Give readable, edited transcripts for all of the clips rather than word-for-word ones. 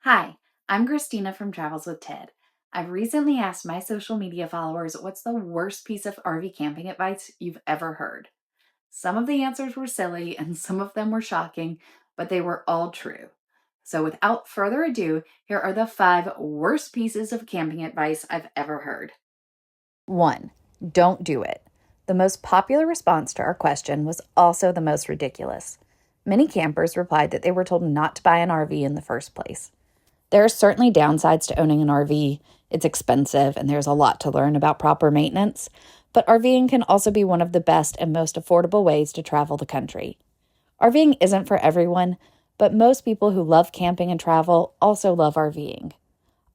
Hi, I'm Christina from Travels with Ted. I've recently asked my social media followers what's the worst piece of RV camping advice you've ever heard. Some of the answers were silly and some of them were shocking, but they were all true. So without further ado, here are the 5 worst pieces of camping advice I've ever heard. 1. Don't do it. The most popular response to our question was also the most ridiculous. Many campers replied that they were told not to buy an RV in the first place. There are certainly downsides to owning an RV. It's expensive and there's a lot to learn about proper maintenance, but RVing can also be one of the best and most affordable ways to travel the country. RVing isn't for everyone, but most people who love camping and travel also love RVing.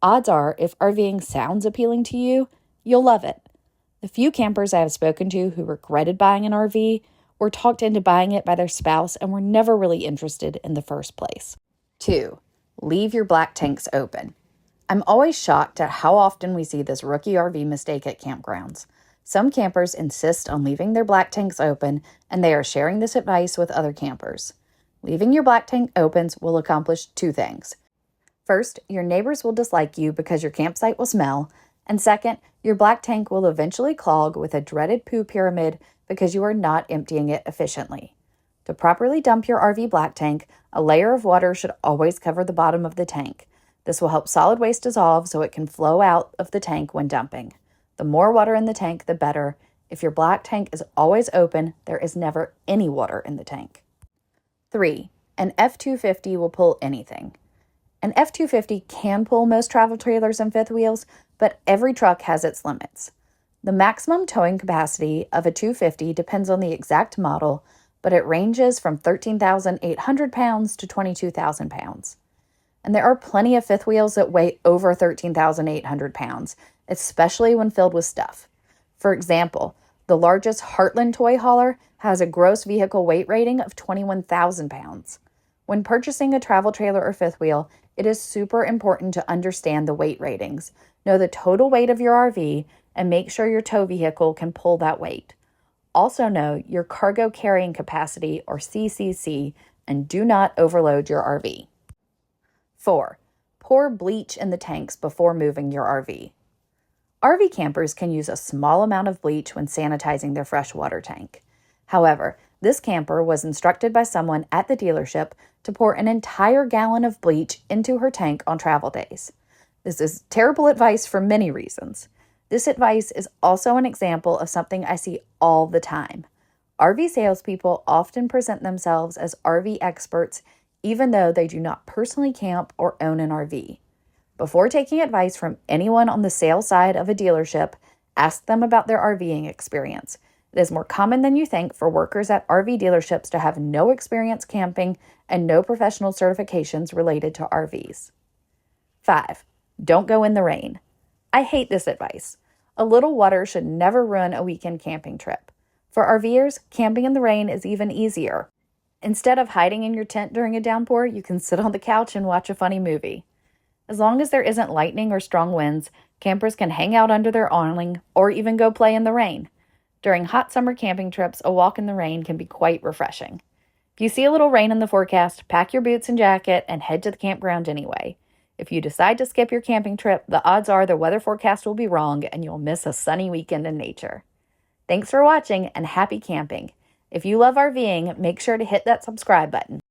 Odds are, if RVing sounds appealing to you, you'll love it. The few campers I have spoken to who regretted buying an RV were talked into buying it by their spouse and were never really interested in the first place. 2. Leave your black tanks open. I'm always shocked at how often we see this rookie RV mistake at campgrounds. Some campers insist on leaving their black tanks open, and they are sharing this advice with other campers. Leaving your black tank opens will accomplish 2 things. First, your neighbors will dislike you because your campsite will smell, and second, your black tank will eventually clog with a dreaded poo pyramid because you are not emptying it efficiently. To properly dump your RV black tank, a layer of water should always cover the bottom of the tank. This will help solid waste dissolve so it can flow out of the tank when dumping. The more water in the tank, the better. If your black tank is always open, there is never any water in the tank. 3. An F-250 will pull anything. An F-250 can pull most travel trailers and fifth wheels, but every truck has its limits. The maximum towing capacity of a 250 depends on the exact model, but it ranges from 13,800 pounds to 22,000 pounds. And there are plenty of fifth wheels that weigh over 13,800 pounds, especially when filled with stuff. For example, the largest Heartland toy hauler has a gross vehicle weight rating of 21,000 pounds. When purchasing a travel trailer or fifth wheel, it is super important to understand the weight ratings. Know the total weight of your RV and make sure your tow vehicle can pull that weight. Also know your cargo carrying capacity, or CCC, and do not overload your RV. 4. Pour bleach in the tanks before moving your RV. RV campers can use a small amount of bleach when sanitizing their freshwater tank. However, this camper was instructed by someone at the dealership to pour an entire gallon of bleach into her tank on travel days. This is terrible advice for many reasons. This advice is also an example of something I see all the time. RV salespeople often present themselves as RV experts, even though they do not personally camp or own an RV. Before taking advice from anyone on the sales side of a dealership, ask them about their RVing experience. It is more common than you think for workers at RV dealerships to have no experience camping and no professional certifications related to RVs. 5. Don't go in the rain. I hate this advice. A little water should never ruin a weekend camping trip. For RVers, camping in the rain is even easier. Instead of hiding in your tent during a downpour, you can sit on the couch and watch a funny movie. As long as there isn't lightning or strong winds, campers can hang out under their awning or even go play in the rain. During hot summer camping trips, a walk in the rain can be quite refreshing. If you see a little rain in the forecast, pack your boots and jacket and head to the campground anyway. If you decide to skip your camping trip, the odds are the weather forecast will be wrong and you'll miss a sunny weekend in nature. Thanks for watching and happy camping. If you love RVing, make sure to hit that subscribe button.